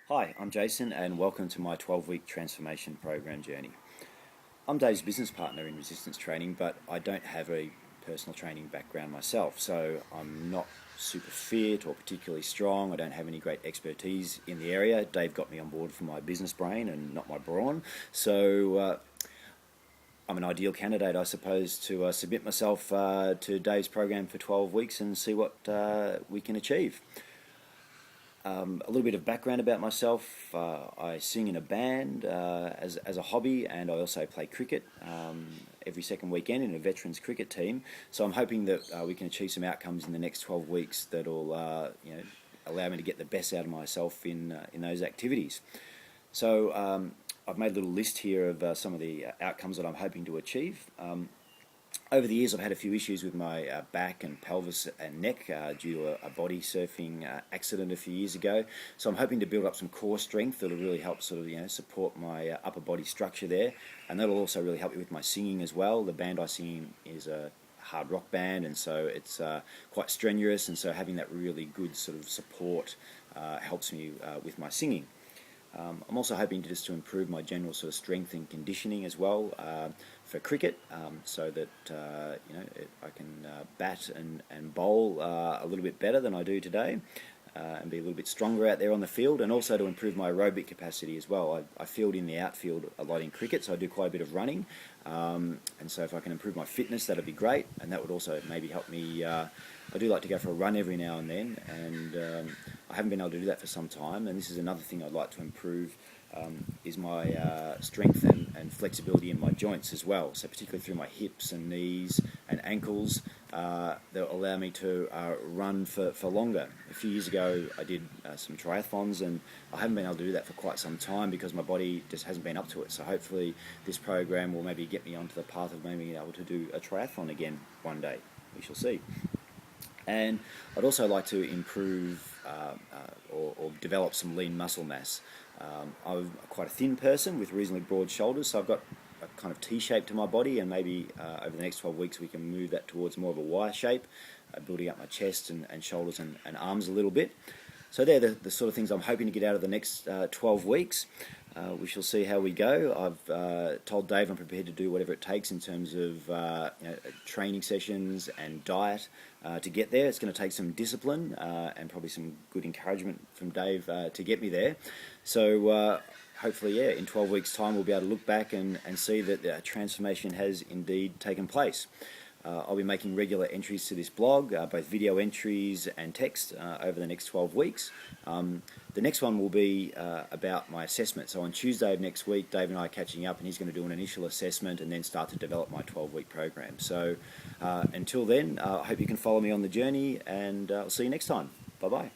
Hi, I'm Jason and welcome to my 12-week transformation program journey. I'm Dave's business partner in resistance training, but I don't have a personal training background myself, so I'm not super fit or particularly strong. I don't have any great expertise in the area. Dave got me on board for my business brain and not my brawn, so I'm an ideal candidate, I suppose, to submit myself to Dave's program for 12 weeks and see what we can achieve. A little bit of background about myself. I sing in a band as a hobby, and I also play cricket every second weekend in a veterans cricket team. So I'm hoping that we can achieve some outcomes in the next 12 weeks that'll allow me to get the best out of myself in those activities. So I've made a little list here of some of the outcomes that I'm hoping to achieve. Over the years, I've had a few issues with my back and pelvis and neck due to a body surfing accident a few years ago. So I'm hoping to build up some core strength that'll really help support my upper body structure there, and that'll also really help me with my singing as well. The band I sing in is a hard rock band, and so it's quite strenuous, and so having that really good sort of support helps me with my singing. I'm also hoping to improve my general sort of strength and conditioning as well for cricket, so that I can bat and bowl a little bit better than I do today, and be a little bit stronger out there on the field, and also to improve my aerobic capacity as well. I field in the outfield a lot in cricket, so I do quite a bit of running, and so if I can improve my fitness, that'd be great, and that would also maybe help me. I do like to go for a run every now and then, and I haven't been able to do that for some time, and this is another thing I'd like to improve, is my strength and flexibility in my joints as well, so particularly through my hips and knees and ankles, that allow me to run for longer. A few years ago I did some triathlons, and I haven't been able to do that for quite some time because my body just hasn't been up to it, so hopefully this program will maybe get me onto the path of maybe being able to do a triathlon again one day. We shall see. And I'd also like to improve or develop some lean muscle mass. I'm quite a thin person with reasonably broad shoulders, so I've got a kind of T-shape to my body, and maybe over the next 12 weeks we can move that towards more of a Y shape, building up my chest and shoulders and arms a little bit. So they're the sort of things I'm hoping to get out of the next 12 weeks. We shall see how we go. I've told Dave I'm prepared to do whatever it takes in terms of training sessions and diet to get there. It's going to take some discipline and probably some good encouragement from Dave to get me there. So hopefully, in 12 weeks' time we'll be able to look back and see that the transformation has indeed taken place. I'll be making regular entries to this blog, both video entries and text, over the next 12 weeks. The next one will be about my assessment. So on Tuesday of next week, Dave and I are catching up, and he's going to do an initial assessment and then start to develop my 12-week program. So until then, I hope you can follow me on the journey, and I'll see you next time. Bye-bye.